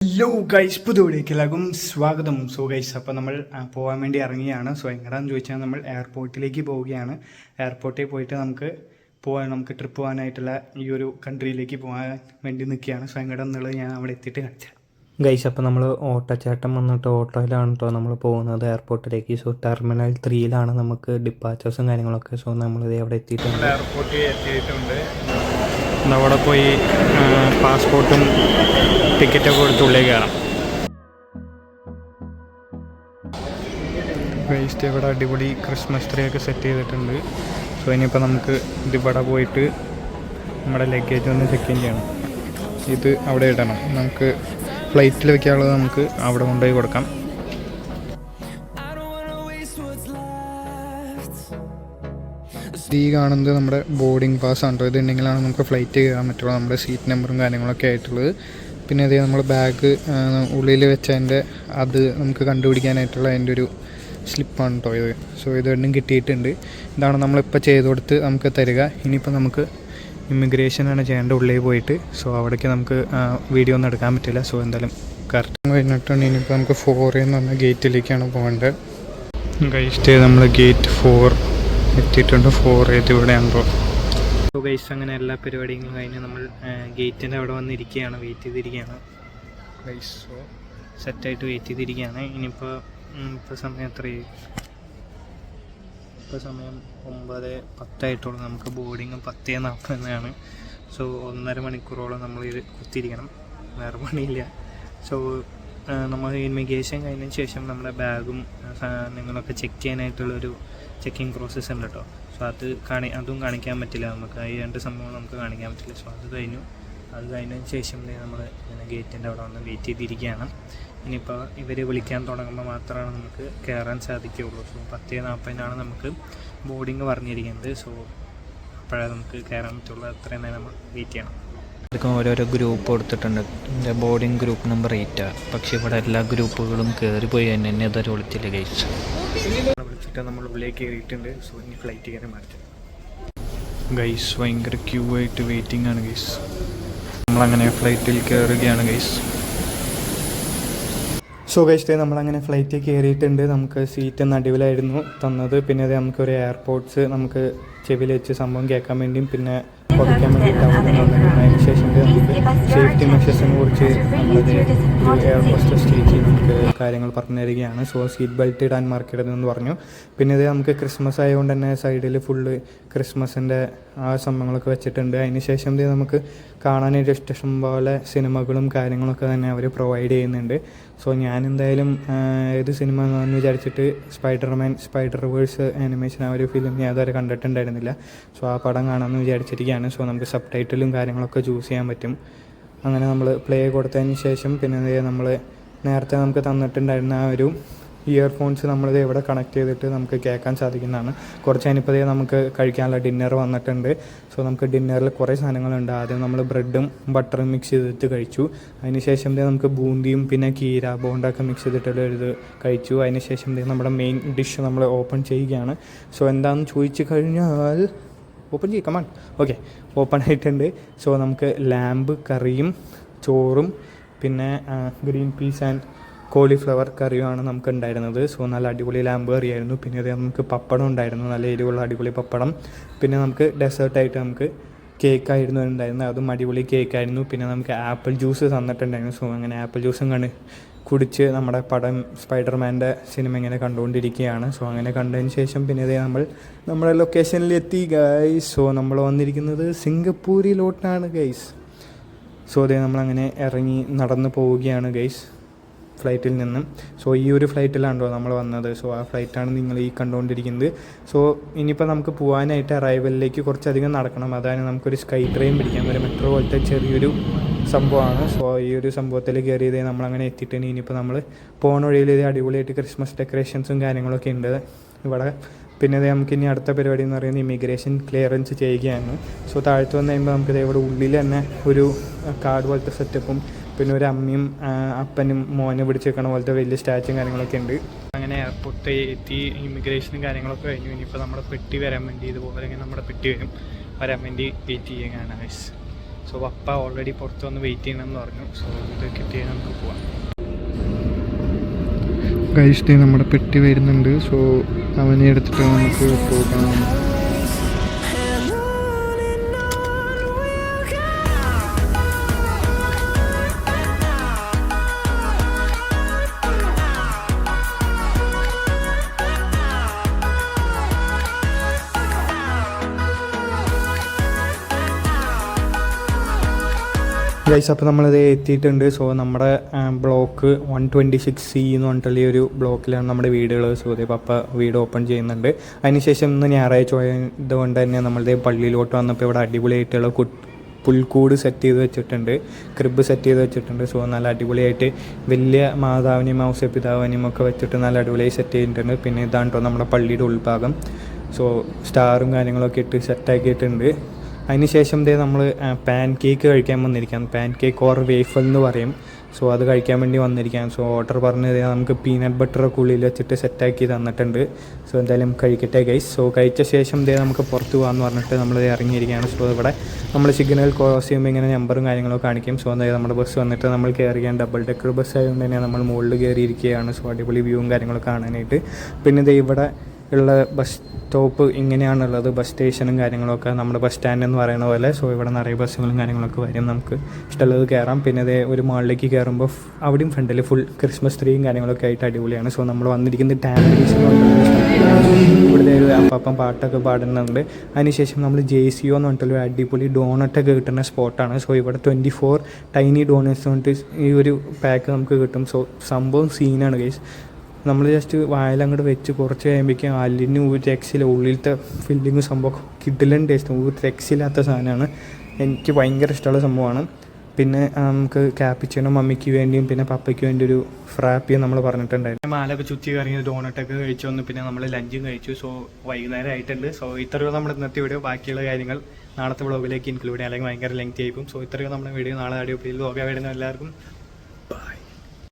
Hello guys, പുതുവിടേക്ക് എല്ലാവർക്കും സ്വാഗതം. So guys, അപ്പോൾ നമ്മൾ പോകാൻ വേണ്ടി ഇറങ്ങിയാണ്. സോ എങ്ങനെയാണെന്ന് ചോദിച്ചാൽ നമ്മൾ എയർപോർട്ടിലേക്ക് പോവുകയാണ്. എയർപോർട്ടിൽ പോയിട്ട് നമുക്ക് ട്രിപ്പ് പോകാനായിട്ടുള്ള ഈ ഒരു കൺട്രിയിലേക്ക് പോകാൻ വേണ്ടി നിൽക്കുകയാണ്. സോ എങ്ങനെയാണെന്നുള്ളത് ഞാൻ അവിടെ എത്തിയിട്ട് കാണിച്ചു ഗൈസ്. അപ്പോൾ നമ്മൾ ഓട്ടോച്ചേട്ടൻ വന്നിട്ട് ഓട്ടോയിലാണ് കേട്ടോ നമ്മൾ പോകുന്നത് എയർപോർട്ടിലേക്ക്. സോ ടെർമിനൽ 3 നമുക്ക് ഡിപ്പാച്ചേഴ്സും കാര്യങ്ങളൊക്കെ. സോ നമ്മളിത് അവിടെ എത്തിയിട്ടുണ്ട്, എയർപോർട്ടിൽ എത്തിയിട്ടുണ്ട്. അവിടെ പോയി പാസ്പോർട്ടും ടിക്കറ്റൊക്കെ കൊടുത്ത് ഉള്ളിലേക്ക് കയറാം. വേസ്റ്റ് ഇവിടെ അടിപൊളി ക്രിസ്മസ് ട്രീ ഒക്കെ സെറ്റ് ചെയ്തിട്ടുണ്ട്. സോ ഇനിയിപ്പോൾ നമുക്ക് ഇവിടെ പോയിട്ട് നമ്മുടെ ലഗേജ് ഒന്ന് ചെക്ക് ഇൻ ചെയ്യണം. ഇത് അവിടെ ഇടണം. നമുക്ക് ഫ്ലൈറ്റിൽ വെക്കാനുള്ളത് നമുക്ക് അവിടെ കൊണ്ടുപോയി കൊടുക്കാം. ഈ കാണുന്നത് നമ്മുടെ ബോർഡിംഗ് പാസ് ആണ്. ഇതുണ്ടെങ്കിലാണ് നമുക്ക് ഫ്ലൈറ്റ് കയറാൻ പറ്റുള്ളൂ. നമ്മുടെ സീറ്റ് നമ്പറും കാര്യങ്ങളൊക്കെ ആയിട്ടുള്ളത്. പിന്നെ അതേ നമ്മൾ ബാഗ് ഉള്ളിൽ വെച്ചതിൻ്റെ അത് നമുക്ക് കണ്ടുപിടിക്കാനായിട്ടുള്ള അതിൻ്റെ ഒരു സ്ലിപ്പാണ് കേട്ടോ ഇത്. സോ ഇത് രണ്ടും കിട്ടിയിട്ടുണ്ട്. ഇതാണ് നമ്മളിപ്പോൾ ചെയ്ത് കൊടുത്ത് നമുക്ക് തരിക. ഇനിയിപ്പോൾ നമുക്ക് ഇമിഗ്രേഷനാണ് ചെയ്യേണ്ട ഉള്ളിൽ പോയിട്ട്. സോ അവിടേക്ക് നമുക്ക് വീഡിയോ ഒന്നും എടുക്കാൻ പറ്റില്ല. സോ എന്തായാലും കറക്റ്റ് കഴിഞ്ഞിട്ടുണ്ട്. ഇനിയിപ്പോൾ നമുക്ക് 4 എന്ന് പറഞ്ഞ ഗേറ്റിലേക്കാണ് പോകേണ്ടത്. കഴിച്ചിട്ട് നമ്മൾ ഗേറ്റ് 4 എത്തിയിട്ടുണ്ട്. 4 ഇവിടെയാണല്ലോ. സോ ഗൈസ്, അങ്ങനെ എല്ലാ പരിപാടികളും കഴിഞ്ഞ് നമ്മൾ ഗേറ്റിൻ്റെ അവിടെ വന്നിരിക്കുകയാണ്, വെയിറ്റ് ചെയ്തിരിക്കുകയാണ് ഗൈസ്. സോ സെറ്റായിട്ട് വെയിറ്റ് ചെയ്തിരിക്കുകയാണ്. ഇപ്പോൾ സമയം എത്രയായി? ഇപ്പോൾ സമയം 9:10 നമുക്ക് ബോർഡിങ് 10:40 സോ 1.5 മണിക്കൂറോളം നമ്മളിത് കുത്തിയിരിക്കണം, വേറെ പണിയില്ല. സോ നമ്മൾ ഇമിഗ്രേഷൻ കഴിഞ്ഞതിന് ശേഷം നമ്മുടെ ബാഗും നിങ്ങളൊക്കെ ചെക്ക് ചെയ്യാനായിട്ടുള്ളൊരു ചെക്കിങ് പ്രോസസ്സ് ഉണ്ട് കേട്ടോ. സോ അതും കാണിക്കാൻ പറ്റില്ല നമുക്ക്. ഈ 2 സംഭവങ്ങൾ നമുക്ക് കാണിക്കാൻ പറ്റില്ല. സോ അത് കഴിഞ്ഞതിന് ശേഷം നമ്മൾ ഇങ്ങനെ ഗേറ്റിൻ്റെ അവിടെ വന്ന് വെയിറ്റ് ചെയ്തിരിക്കുകയാണ്. ഇനിയിപ്പോൾ ഇവർ വിളിക്കാൻ തുടങ്ങുമ്പോൾ മാത്രമാണ് നമുക്ക് കയറാൻ സാധിക്കുകയുള്ളൂ. സോ 10:40 നമുക്ക് ബോർഡിങ് പറഞ്ഞിരിക്കുന്നത്. സോ അപ്പോഴേ നമുക്ക് കയറാൻ പറ്റുള്ളൂ. അത്രയും നേരം നമ്മൾ വെയിറ്റ് ചെയ്യണം. ഇതൊക്കെ ഓരോരോ ഗ്രൂപ്പ് കൊടുത്തിട്ടുണ്ട്. എൻ്റെ ബോർഡിംഗ് ഗ്രൂപ്പ് നമ്പർ 8. പക്ഷേ ഇവിടെ എല്ലാ ഗ്രൂപ്പുകളും കയറിപ്പോയി എന്നെ ഇതുവരെ വിളിച്ചില്ല ഗൈസ്. വിളിച്ചിട്ട് നമ്മൾ ഉള്ളിലേക്ക് കയറിയിട്ടുണ്ട്. സോ ഇനി ഫ്ലൈറ്റ് കയറി മാറ്റാം ഗൈസ്. ഭയങ്കര ക്യൂ ആയിട്ട് വെയിറ്റിംഗ് ആണ് ഗൈസ്. നമ്മളങ്ങനെ ഫ്ലൈറ്റിൽ കയറുകയാണ് ഗൈസ്. സോ ഗൈസ്, നമ്മളങ്ങനെ ഫ്ലൈറ്റിൽ കയറിയിട്ടുണ്ട്. നമുക്ക് സീറ്റ് നടുവിലായിരുന്നു തന്നത്. പിന്നെ അത് നമുക്കൊരു എയർപോർട്ട്സ് നമുക്ക് ചെവിയിൽ വെച്ച് സംഭവം കേൾക്കാൻ വേണ്ടിയും പിന്നെ കുറയ്ക്കാൻ വേണ്ടിയിട്ടാണ്. അതിന് ശേഷം നമുക്ക് സേഫ്റ്റി മെഷേഴ്സിനെ കുറിച്ച് നമ്മളത് എയർ ഹോസ്റ്റസ് ചേച്ചി നമുക്ക് കാര്യങ്ങൾ പറഞ്ഞു തരികയാണ്. സോ സീറ്റ് ബെൽറ്റ് ഇടാൻ മറക്കരുതെന്ന് പറഞ്ഞു. പിന്നെ ഇത് നമുക്ക് ക്രിസ്മസ് ആയതുകൊണ്ട് തന്നെ സൈഡിൽ ഫുള്ള് ക്രിസ്മസിൻ്റെ ആ സംഭവങ്ങളൊക്കെ വെച്ചിട്ടുണ്ട്. അതിന് ശേഷം നമുക്ക് കാണാനായിട്ട് ഇഷ്ടം പോലെ സിനിമകളും കാര്യങ്ങളൊക്കെ തന്നെ അവർ പ്രൊവൈഡ് ചെയ്യുന്നുണ്ട്. സോ ഞാൻ എന്തായാലും ഏത് സിനിമ എന്ന് വിചാരിച്ചിട്ട് സ്പൈഡർ-വേഴ്സ് ആനിമേഷൻ ആ ഒരു ഫിലിം ഞാൻ അതുവരെ കണ്ടിട്ടുണ്ടായിരുന്നില്ല. സോ ആ പടം കാണാമെന്ന് വിചാരിച്ചിരിക്കുകയാണ്. സോ നമുക്ക് സബ് ടൈറ്റിലും കാര്യങ്ങളൊക്കെ ചൂസ് ചെയ്യാൻ പറ്റും. അങ്ങനെ നമ്മൾ പ്ലേ കൊടുത്തതിന് ശേഷം പിന്നെ നമ്മൾ നേരത്തെ നമുക്ക് തന്നിട്ടുണ്ടായിരുന്ന ആ ഒരു ഇയർഫോൺസ് നമ്മളിത് ഇവിടെ കണക്ട് ചെയ്തിട്ട് നമുക്ക് കേൾക്കാൻ സാധിക്കുന്നതാണ്. കുറച്ച് കഴിഞ്ഞപ്പോൾ നമുക്ക് കഴിക്കാനുള്ള ഡിന്നർ വന്നിട്ടുണ്ട്. സോ നമുക്ക് ഡിന്നറിൽ കുറേ സാധനങ്ങളുണ്ട്. ആദ്യം നമ്മൾ ബ്രെഡും ബട്ടറും മിക്സ് ചെയ്തിട്ട് കഴിച്ചു. അതിന് ശേഷം നമുക്ക് ബൂന്തിയും പിന്നെ കീര ബോണ്ടൊക്കെ മിക്സ് ചെയ്തിട്ടുള്ള ഇത് കഴിച്ചു. അതിന് ശേഷം നമ്മുടെ മെയിൻ ഡിഷ് നമ്മൾ ഓപ്പൺ ചെയ്യുകയാണ്. സോ എന്താണെന്ന് ചോദിച്ചു കഴിഞ്ഞാൽ ഓപ്പൺ ചെയ്യും, കമാൺ. ഓക്കെ, ഓപ്പൺ ആയിട്ടുണ്ട്. സോ നമുക്ക് ലാമ്പ് കറിയും ചോറും പിന്നെ ഗ്രീൻ പീസ് ആൻഡ് കോളിഫ്ലവർ കറിയുമാണ് നമുക്ക് ഉണ്ടായിരുന്നത്. സോ നല്ല അടിപൊളി ലാമ്പ് കറിയായിരുന്നു. പിന്നെ അത് നമുക്ക് പപ്പടം ഉണ്ടായിരുന്നു, നല്ല എരിവുള്ള അടിപൊളി പപ്പടം. പിന്നെ നമുക്ക് ഡെസേർട്ടായിട്ട് നമുക്ക് കേക്കായിരുന്നു ഉണ്ടായിരുന്നത്, അതും അടിപൊളി കേക്കായിരുന്നു. പിന്നെ നമുക്ക് ആപ്പിൾ ജ്യൂസ് തന്നിട്ടുണ്ടായിരുന്നു. സോ അങ്ങനെ ആപ്പിൾ ജ്യൂസും കുടിച്ച് നമ്മുടെ പടം സ്പൈഡർമാൻ്റെ സിനിമ ഇങ്ങനെ കണ്ടുകൊണ്ടിരിക്കുകയാണ്. സോ അങ്ങനെ കണ്ടതിന് ശേഷം പിന്നെ നമ്മുടെ ലൊക്കേഷനിലെത്തി ഗൈസ്. സോ നമ്മൾ വന്നിരിക്കുന്നത് സിംഗപ്പൂരിലോട്ടാണ് ഗൈസ്. സോ നമ്മളങ്ങനെ ഇറങ്ങി നടന്നു പോവുകയാണ് ഗൈസ് ഫ്ലൈറ്റിൽ നിന്നും. സോ ഈ ഒരു ഫ്ലൈറ്റിലാണല്ലോ നമ്മൾ വന്നത്. സോ ആ ഫ്ലൈറ്റാണ് നിങ്ങൾ ഈ കണ്ടുകൊണ്ടിരിക്കുന്നത്. സോ ഇനിയിപ്പോൾ നമുക്ക് പോകാനായിട്ട് അറൈവലിലേക്ക് കുറച്ചധികം നടക്കണം. അതാണ് നമുക്കൊരു സ്കൈ ട്രെയിൻ പിടിക്കാം, ഒരു മെട്രോ പോലത്തെ ചെറിയൊരു സംഭവമാണ്. സോ ഈ ഒരു സംഭവത്തിൽ കയറിയത് നമ്മളങ്ങനെ എത്തിയിട്ടുണ്ട്. ഇനിയിപ്പോൾ നമ്മൾ പോണ വഴിയിൽ അടിപൊളിയായിട്ട് ക്രിസ്മസ് ഡെക്കറേഷൻസും കാര്യങ്ങളൊക്കെ ഉണ്ട് ഇവിടെ. പിന്നെ നമുക്ക് ഇനി അടുത്ത പരിപാടി എന്ന് പറയുന്നത് ഇമിഗ്രേഷൻ ക്ലിയറൻസ് ചെയ്യുകയാണ്. സോ താഴത്ത് വന്ന് കഴിയുമ്പോൾ നമുക്കിത് ഇവിടെ ഉള്ളിൽ തന്നെ ഒരു കാർഡ് പോലത്തെ സെറ്റപ്പും പിന്നെ ഒരു അമ്മയും അപ്പനും മോനെ പിടിച്ചേക്കണ പോലത്തെ വലിയ സ്റ്റാച്ചും കാര്യങ്ങളൊക്കെ ഉണ്ട്. അങ്ങനെ എയർപോർട്ട് എത്തി ഇമിഗ്രേഷനും കാര്യങ്ങളൊക്കെ കഴിഞ്ഞു. ഇനിയിപ്പോൾ നമ്മുടെ പെട്ടി വരാൻ വേണ്ടി ഇതുപോലെ ഇങ്ങനെ നമ്മുടെ പെട്ടി വരാൻ വേണ്ടി വെയിറ്റ് ചെയ്യുകയാണ് ഗൈസ്. സോ പപ്പ ഓൾറെഡി പുറത്ത് വന്ന് വെയിറ്റ് ചെയ്യണമെന്ന് പറഞ്ഞു. സോ ഇത് കിട്ടിയാൽ നമുക്ക് പോവാം. ഗൈസ് നമ്മുടെ പെട്ടി വരുന്നുണ്ട്. സോ അവനെ എടുത്തിട്ട് നമുക്ക് പോകാം. ഗൈസ് അപ്പോൾ നമ്മളിത് എത്തിയിട്ടുണ്ട്. സോ നമ്മുടെ ബ്ലോക്ക് 126C എന്ന് പറഞ്ഞിട്ടുള്ള ഈ ഒരു ബ്ലോക്കിലാണ് നമ്മുടെ വീടുകൾ. സോ ഇതേ പപ്പ വീട് ഓപ്പൺ ചെയ്യുന്നുണ്ട്. അതിനുശേഷം ഇന്ന് ഞായറാഴ്ച ആയതുകൊണ്ട് തന്നെ നമ്മളുടെ പള്ളിയിലോട്ട് വന്നപ്പോൾ ഇവിടെ അടിപൊളിയായിട്ടുള്ള പുൽക്കൂട് സെറ്റ് ചെയ്ത് വെച്ചിട്ടുണ്ട്, ക്രിബ് സെറ്റ് ചെയ്ത് വെച്ചിട്ടുണ്ട്. സോ നല്ല അടിപൊളിയായിട്ട് വലിയ മാതാവിനെയും ഔസപിതാവിനെയും ഒക്കെ വെച്ചിട്ട് നല്ല അടിപൊളിയായി സെറ്റ് ചെയ്തിട്ടുണ്ട്. പിന്നെ ഇതാണ് കേട്ടോ നമ്മുടെ പള്ളിയുടെ ഉൾഭാഗം. സോ സ്റ്റാറും കാര്യങ്ങളൊക്കെ ഇട്ട് സെറ്റാക്കിയിട്ടുണ്ട്. അതിനുശേഷം നമ്മൾ പാൻ കേക്ക് കഴിക്കാൻ വന്നിരിക്കുകയാണ്. പാൻ കേക്ക് ഓർ വേഫൽ എന്ന് പറയും. സോ അത് കഴിക്കാൻ വേണ്ടി വന്നിരിക്കുകയാണ്. സോ ഓർഡർ പറഞ്ഞത് നമുക്ക് പീനട്ട് ബട്ടറൊക്കെ ഉള്ളിൽ വെച്ചിട്ട് സെറ്റാക്കി തന്നിട്ടുണ്ട്. സോ എന്തായാലും കഴിക്കട്ടെ ഗൈസ്. സോ കഴിച്ച ശേഷം നമുക്ക് പുറത്ത് പോകാമെന്ന് പറഞ്ഞിട്ട് നമ്മൾ ഇറങ്ങിയിരിക്കുകയാണ്. സോ ഇവിടെ നമ്മൾ സിഗ്നൽ ക്രോസ് ചെയ്യുമ്പോൾ ഇങ്ങനെ നമ്പറും കാര്യങ്ങളൊക്കെ കാണിക്കും. സോ അതായത് നമ്മുടെ ബസ് വന്നിട്ട് നമ്മൾ കയറിയാണ്. ഡബിൾ ഡെക്കർ ബസ് ആയതുകൊണ്ട് തന്നെ നമ്മൾ മുകളിൽ കയറിയിരിക്കുകയാണ്. സോ അടിപൊളി വ്യൂവും കാര്യങ്ങളൊക്കെ കാണാനായിട്ട്. പിന്നെ ഇവിടെ ഉള്ള ബസ് സ്റ്റോപ്പ് ഇങ്ങനെയാണുള്ളത്. ബസ് സ്റ്റേഷനും കാര്യങ്ങളൊക്കെ നമ്മുടെ ബസ് സ്റ്റാൻഡ് എന്ന് പറയുന്ന പോലെ. സോ ഇവിടെ നിറയെ ബസ്സുകളും കാര്യങ്ങളൊക്കെ വരും. നമുക്ക് ഇഷ്ടമുള്ളത് കയറാം. പിന്നെ ഒരു മാളിലേക്ക് കയറുമ്പോൾ അവിടെയും ഫ്രണ്ടിൽ ഫുൾ ക്രിസ്മസ് ട്രീയും കാര്യങ്ങളൊക്കെ ആയിട്ട് അടിപൊളിയാണ്. സോ നമ്മൾ വന്നിരിക്കുന്നത് ടാമ്പരീസ് എന്ന് പറഞ്ഞിട്ടുള്ള ഇവിടുത്തെ ഒരു അപ്പം പാട്ടൊക്കെ പാടുന്നുണ്ട്. അതിനുശേഷം നമ്മൾ JCO എന്ന് പറഞ്ഞിട്ടുള്ള അടിപൊളി ഡോണറ്റൊക്കെ കിട്ടുന്ന സ്പോട്ടാണ്. സോ ഇവിടെ 24 ടൈനി ഡോണറ്റ്സ് പറഞ്ഞിട്ട് ഈ ഒരു പാക്ക് നമുക്ക് കിട്ടും. സോ സംഭവം സീനാണ് ഗൈസ്. നമ്മൾ ജസ്റ്റ് വായിലങ്ങോട്ട് വെച്ച് കുറച്ച് കഴിയുമ്പോഴേക്കും അല്ലിന് ഒരു രക്ഷയില്ല. ഉള്ളിലത്തെ ഫില്ലിങ് സംഭവം കിഡിലൻ ടേസ്റ്റ്, ഒരു രക്ഷയില്ലാത്ത സാധനമാണ്. എനിക്ക് ഭയങ്കര ഇഷ്ടമുള്ള സംഭവമാണ്. പിന്നെ നമുക്ക് ക്യാപ്പിച്ചിനോ മമ്മിക്ക് വേണ്ടിയും പിന്നെ പപ്പയ്ക്ക് വേണ്ടി ഒരു ഫ്രാപ്പിയും നമ്മൾ പറഞ്ഞിട്ടുണ്ടായിരുന്നു. മാലൊക്കെ ചുറ്റി കറങ്ങി ഡോണറ്റൊക്കെ കഴിച്ചു വന്നു. പിന്നെ നമ്മൾ ലഞ്ചും കഴിച്ചു. സോ വൈകുന്നേരം ആയിട്ടുണ്ട്. സോ ഇത്രയും നമ്മുടെ ഇന്നത്തെ വീഡിയോ. ബാക്കിയുള്ള കാര്യങ്ങൾ നാളത്തെ വ്ളോഗിലേക്ക് ഇൻക്ലൂഡ് ചെയ്യാം, അല്ലെങ്കിൽ ഭയങ്കര ലെങ്ത് ആയിരിക്കും. സോ ഇത്രയും നമ്മുടെ വീഡിയോ. നാളെ അടിപൊളി വ്ളോഗ് വരുന്ന എല്ലാവർക്കും ബൈ.